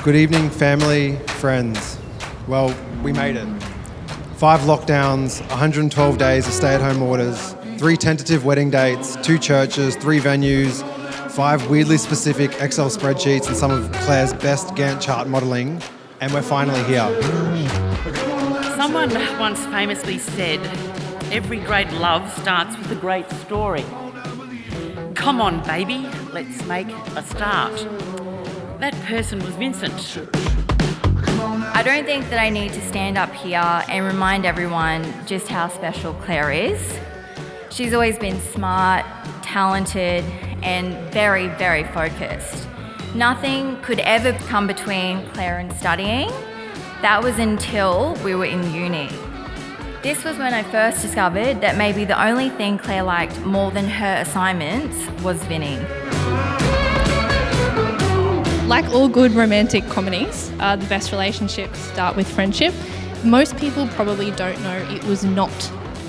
Good evening, family, friends. Well, we made it. 5 lockdowns, 112 days of stay-at-home orders, 3 tentative wedding dates, 2 churches, 3 venues, 5 weirdly specific Excel spreadsheets and some of Claire's best Gantt chart modelling, and we're finally here. Someone once famously said, every great love starts with a great story. Come on, baby, let's make a start. That person was Vincent. I don't think that I need to stand up here and remind everyone just how special Claire is. She's always been smart, talented, and very, very focused. Nothing could ever come between Claire and studying. That was until we were in uni. This was when I first discovered that maybe the only thing Claire liked more than her assignments was Vinny. Like all good romantic comedies, the best relationships start with friendship. Most people probably don't know it was not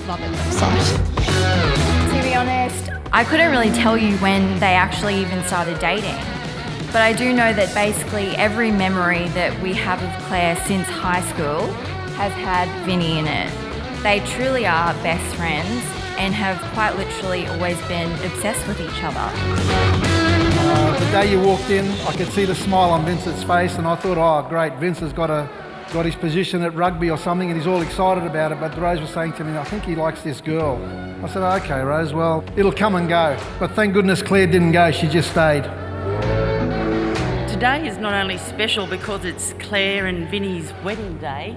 love at first sight. To be honest, I couldn't really tell you when they actually even started dating. But I do know that basically every memory that we have of Claire since high school has had Vinny in it. They truly are best friends and have quite literally always been obsessed with each other. The day you walked in, I could see the smile on Vincent's face and I thought, oh great, Vince has got his position at rugby or something and he's all excited about it, but Rose was saying to me, I think he likes this girl. I said, okay Rose, well, it'll come and go. But thank goodness Claire didn't go, she just stayed. Today is not only special because it's Claire and Vinny's wedding day,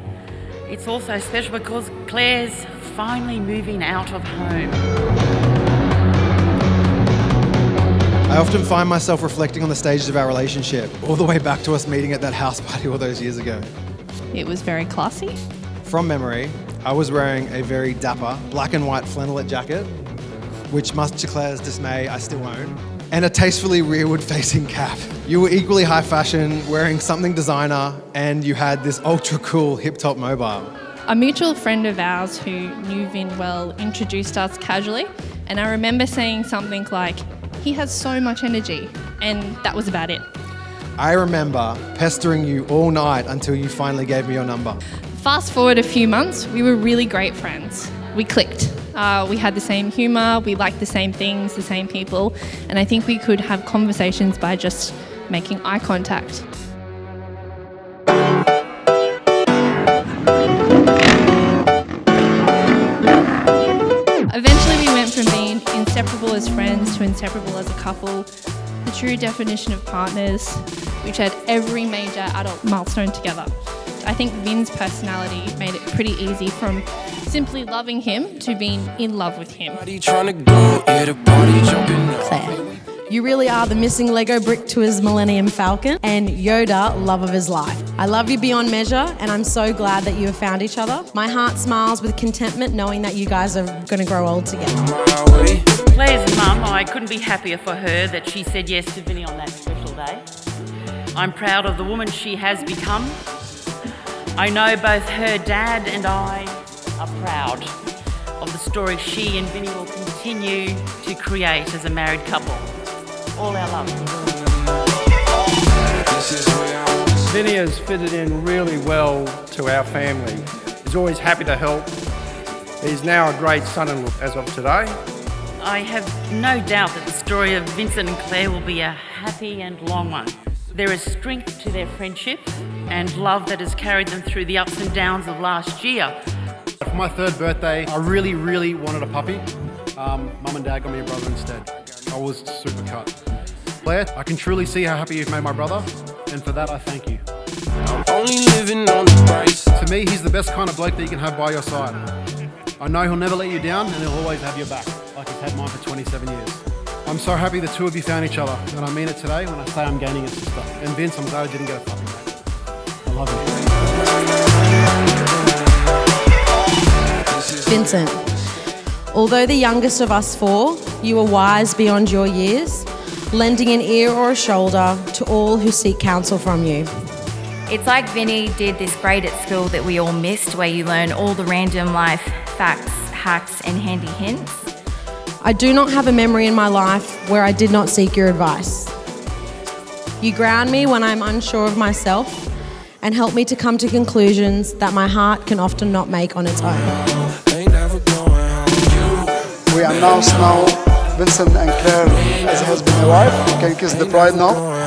it's also special because Claire's finally moving out of home. I often find myself reflecting on the stages of our relationship, all the way back to us meeting at that house party all those years ago. It was very classy. From memory, I was wearing a very dapper black and white flannelette jacket, which much to Claire's dismay, I still own, and a tastefully rearward-facing cap. You were equally high fashion, wearing something designer, and you had this ultra-cool hip-top mobile. A mutual friend of ours who knew Vin well introduced us casually, and I remember saying something like, he has so much energy, and that was about it. I remember pestering you all night until you finally gave me your number. Fast forward a few months, we were really great friends. We clicked. We had the same humour, we liked the same things, the same people, and I think we could have conversations by just making eye contact. Eventually we went from being inseparable as friends to inseparable as a couple, the true definition of partners, which had every major adult milestone together. I think Vin's personality made it pretty easy from simply loving him to being in love with him. Claire, you really are the missing Lego brick to his Millennium Falcon and Yoda, love of his life. I love you beyond measure and I'm so glad that you have found each other. My heart smiles with contentment knowing that you guys are going to grow old together. Claire's mum, I couldn't be happier for her that she said yes to Vinny on that special day. I'm proud of the woman she has become. I know both her dad and I are proud of the story she and Vinny will continue to create as a married couple. All our love. Vinny has fitted in really well to our family. He's always happy to help. He's now a great son-in-law as of today. I have no doubt that the story of Vincent and Claire will be a happy and long one. There is strength to their friendship and love that has carried them through the ups and downs of last year. For my 3rd birthday, I really, really wanted a puppy. Mum and Dad got me a brother instead. I was super cut. Claire, I can truly see how happy you've made my brother, and for that I thank you. I'm only living on the price. To me, he's the best kind of bloke that you can have by your side. I know he'll never let you down, and he'll always have your back, like he's had mine for 27 years. I'm so happy the two of you found each other, and I mean it today when I say I'm gaining a sister. And Vince, I'm glad I didn't get a puppy, mate. I love you. Vincent, although the youngest of us 4, you are wise beyond your years, lending an ear or a shoulder to all who seek counsel from you. It's like Vinny did this grade at school that we all missed, where you learn all the random life facts, hacks and handy hints. I do not have a memory in my life where I did not seek your advice. You ground me when I'm unsure of myself and help me to come to conclusions that my heart can often not make on its own. We announce now Vincent and Claire as husband and wife. You can kiss the bride now.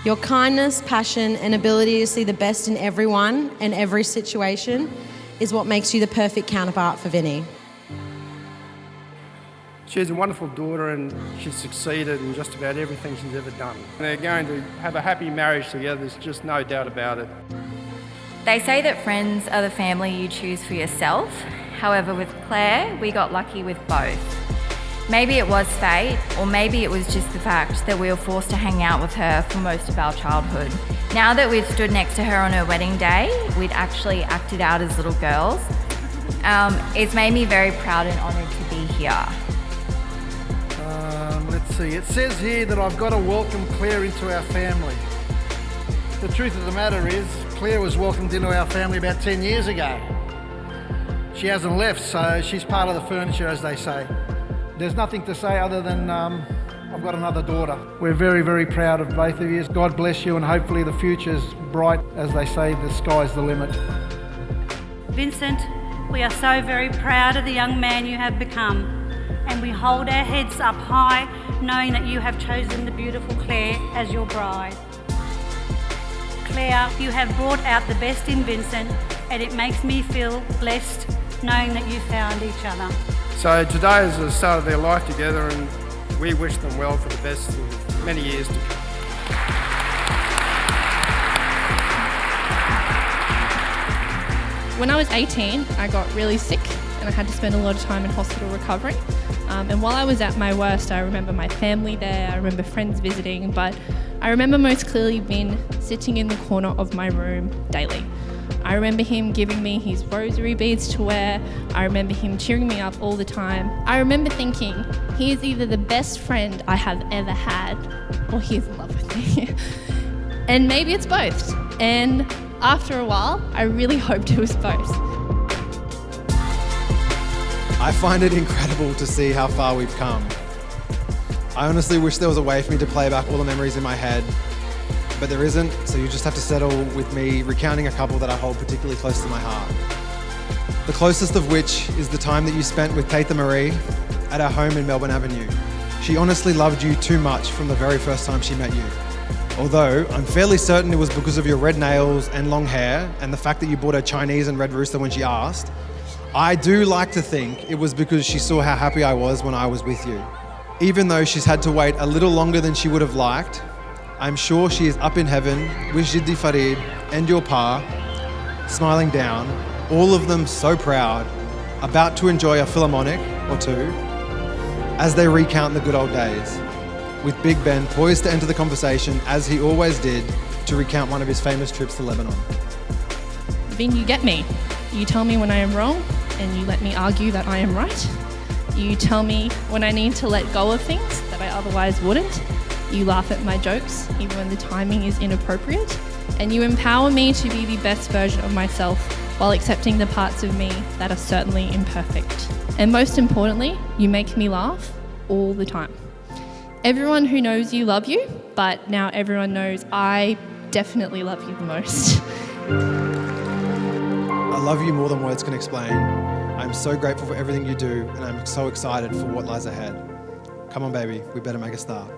Your kindness, passion, and ability to see the best in everyone and every situation is what makes you the perfect counterpart for Vinny. She's a wonderful daughter and she's succeeded in just about everything she's ever done. They're going to have a happy marriage together, there's just no doubt about it. They say that friends are the family you choose for yourself. However, with Claire, we got lucky with both. Maybe it was fate, or maybe it was just the fact that we were forced to hang out with her for most of our childhood. Now that we've stood next to her on her wedding day, we'd actually acted out as little girls. It's made me very proud and honoured to be here. Let's see, it says here that I've got to welcome Claire into our family. The truth of the matter is, Claire was welcomed into our family about 10 years ago. She hasn't left, so she's part of the furniture, as they say. There's nothing to say other than I've got another daughter. We're very, very proud of both of you. God bless you, and hopefully the future's bright. As they say, the sky's the limit. Vincent, we are so very proud of the young man you have become, and we hold our heads up high knowing that you have chosen the beautiful Claire as your bride. Claire, you have brought out the best in Vincent, and it makes me feel blessed knowing that you found each other. So today is the start of their life together and we wish them well for the best in many years to come. When I was 18, I got really sick and I had to spend a lot of time in hospital recovering. And while I was at my worst, I remember my family there, I remember friends visiting, but I remember most clearly Vin sitting in the corner of my room daily. I remember him giving me his rosary beads to wear. I remember him cheering me up all the time. I remember thinking, he is either the best friend I have ever had, or he is in love with me. And maybe it's both. And after a while, I really hoped it was both. I find it incredible to see how far we've come. I honestly wish there was a way for me to play back all the memories in my head, but there isn't, so you just have to settle with me recounting a couple that I hold particularly close to my heart. The closest of which is the time that you spent with Taitha Marie at our home in Melbourne Avenue. She honestly loved you too much from the very first time she met you. Although, I'm fairly certain it was because of your red nails and long hair and the fact that you bought her Chinese and red rooster when she asked. I do like to think it was because she saw how happy I was when I was with you. Even though she's had to wait a little longer than she would have liked, I'm sure she is up in heaven with Jiddi Farid and your pa, smiling down, all of them so proud, about to enjoy a Philharmonic or two, as they recount the good old days, with Big Ben poised to enter the conversation, as he always did, to recount one of his famous trips to Lebanon. Vin, you get me. You tell me when I am wrong, and you let me argue that I am right. You tell me when I need to let go of things that I otherwise wouldn't. You laugh at my jokes, even when the timing is inappropriate. And you empower me to be the best version of myself while accepting the parts of me that are certainly imperfect. And most importantly, you make me laugh all the time. Everyone who knows you love you, but now everyone knows I definitely love you the most. I love you more than words can explain. I'm so grateful for everything you do, and I'm so excited for what lies ahead. Come on, baby, we better make a start.